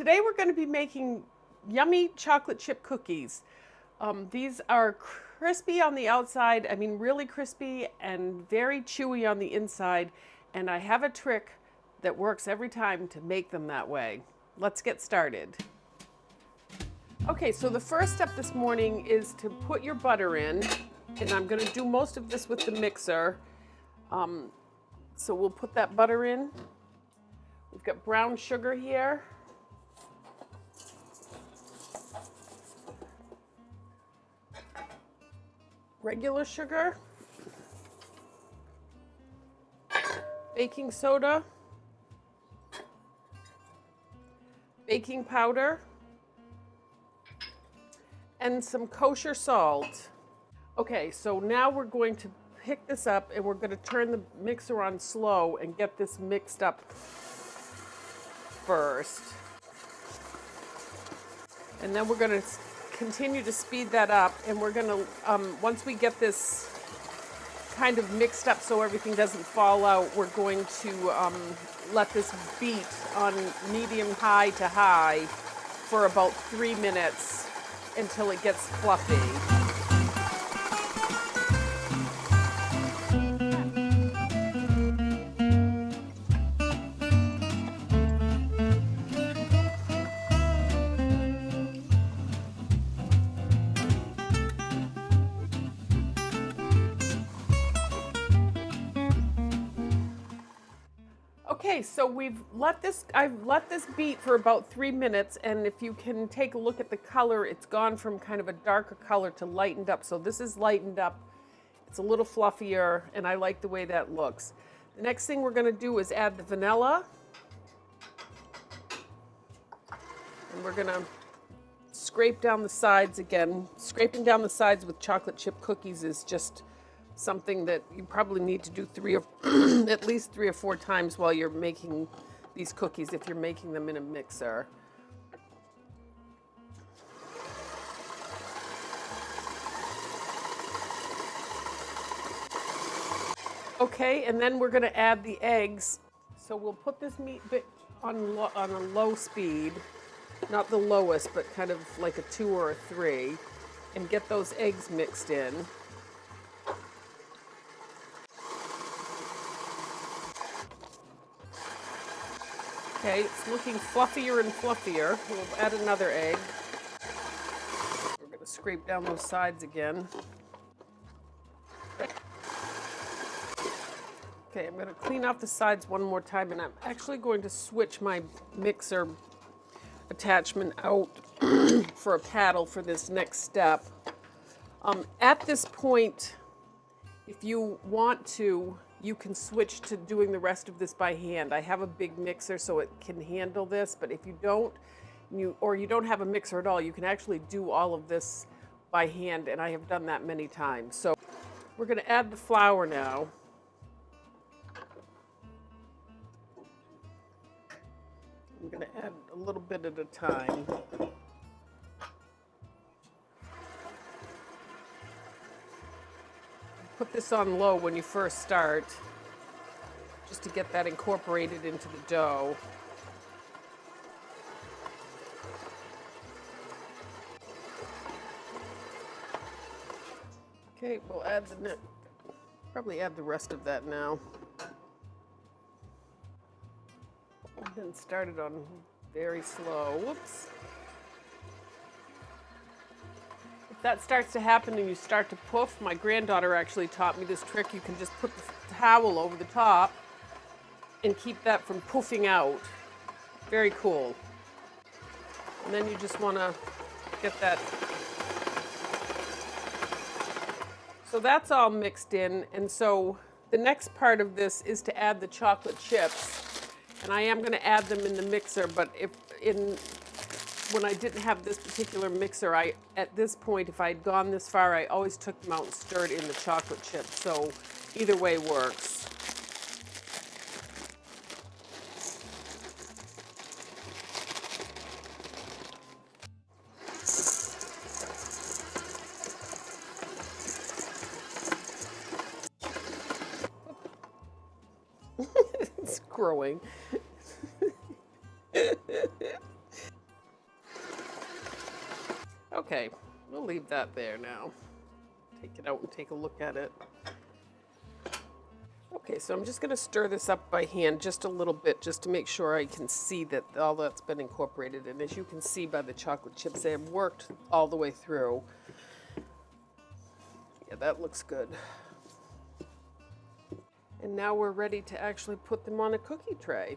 Today we're going to be making yummy chocolate chip cookies. These are crispy on the outside, really crispy, and very chewy on the inside. And I have a trick that works every time to make them that way. Let's get started. Okay, so the first step this morning is to put your butter in, and I'm going to do most of this with the mixer. So we'll put that butter in. We've got brown sugar here. Regular sugar. Baking soda. Baking powder. And some kosher salt. Okay, so now we're going to pick this up and we're going to turn the mixer on slow and get this mixed up first. And then we're going to continue to speed that up, and we're going to, once we get this kind of mixed up so everything doesn't fall out, we're going to let this beat on medium high to high for about 3 minutes until it gets fluffy. Okay, so I've let this beat for about 3 minutes, and if you can take a look at the color, it's gone from kind of a darker color to lightened up. So this is lightened up. It's a little fluffier, and I like the way that looks. The next thing we're going to do is add the vanilla. And we're going to scrape down the sides again. Scraping down the sides with chocolate chip cookies is just something that you probably need to do at least 3 or 4 times while you're making these cookies if you're making them in a mixer. Okay, and then we're going to add the eggs. So we'll put this meat bit on a low speed, not the lowest, but kind of like a 2 or a 3, and get those eggs mixed in. Okay, it's looking fluffier and fluffier. We'll add another egg. We're going to scrape down those sides again. Okay, I'm going to clean off the sides one more time, and I'm actually going to switch my mixer attachment out for a paddle for this next step. At this point, if you want to, you can switch to doing the rest of this by hand. I have a big mixer so it can handle this, but if you don't, or you don't have a mixer at all, you can actually do all of this by hand, and I have done that many times. So we're going to add the flour now. I'm going to add a little bit at a time. Put this on low when you first start, just to get that incorporated into the dough. Okay, we'll probably add the rest of that now. And then start it on very slow. Whoops. If that starts to happen and you start to poof, my granddaughter actually taught me this trick. You can just put the towel over the top and keep that from poofing out. Very cool. And then you just want to get that. So that's all mixed in, and so the next part of this is to add the chocolate chips. And I am going to add them in the mixer, but when I didn't have this particular mixer, at this point, if I'd gone this far, I always took them out and stirred in the chocolate chips. So either way works. It's growing. Okay, we'll leave that there now. Take it out and take a look at it. Okay, so I'm just going to stir this up by hand just a little bit just to make sure I can see that all that's been incorporated. And as you can see by the chocolate chips, they have worked all the way through. Yeah, that looks good. And now we're ready to actually put them on a cookie tray.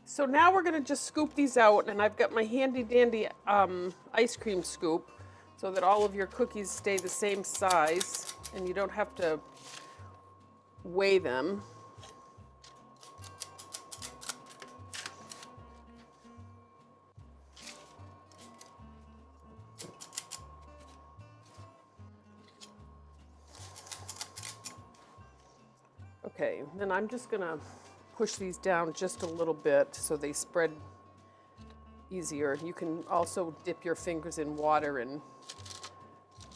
So now we're going to just scoop these out, and I've got my handy dandy ice cream scoop so that all of your cookies stay the same size and you don't have to weigh them. Okay, then I'm just gonna push these down just a little bit so they spread easier. You can also dip your fingers in water and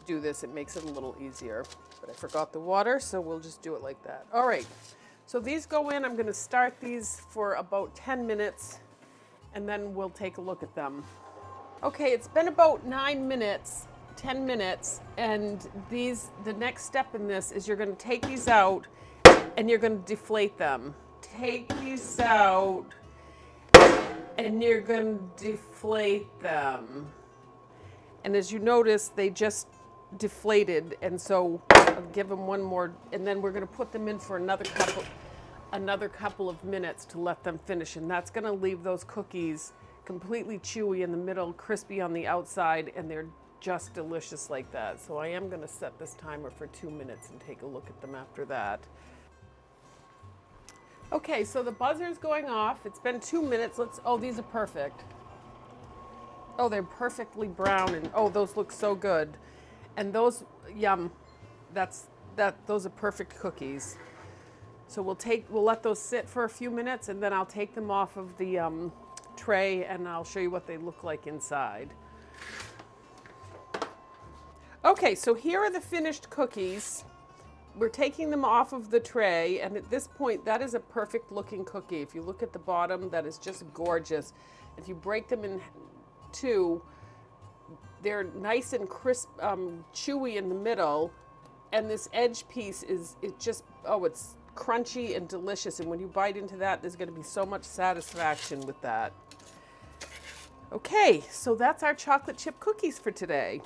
do this. It makes it a little easier. But I forgot the water, so we'll just do it like that. All right, so these go in. I'm gonna start these for about 10 minutes and then we'll take a look at them. Okay, it's been about 9 minutes, 10 minutes, and the next step in this is you're gonna take these out and you're gonna deflate them. Take these out and you're gonna deflate them. And as you notice, they just deflated, and so I'll give them one more, and then we're going to put them in for another couple of minutes to let them finish, and that's going to leave those cookies completely chewy in the middle, crispy on the outside, and they're just delicious like that. So I am going to set this timer for 2 minutes and take a look at them after that. Okay, so the buzzer's going off. It's been 2 minutes. Oh, these are perfect. Oh, they're perfectly brown, and oh, those look so good. And those, yum, those are perfect cookies. So we'll let those sit for a few minutes, and then I'll take them off of the tray and I'll show you what they look like inside. Okay, so here are the finished cookies. We're taking them off of the tray, and at this point, that is a perfect looking cookie. If you look at the bottom, that is just gorgeous. If you break them in two, they're nice and crisp, chewy in the middle, and this edge piece it's crunchy and delicious, and when you bite into that, there's going to be so much satisfaction with that. Okay, so that's our chocolate chip cookies for today.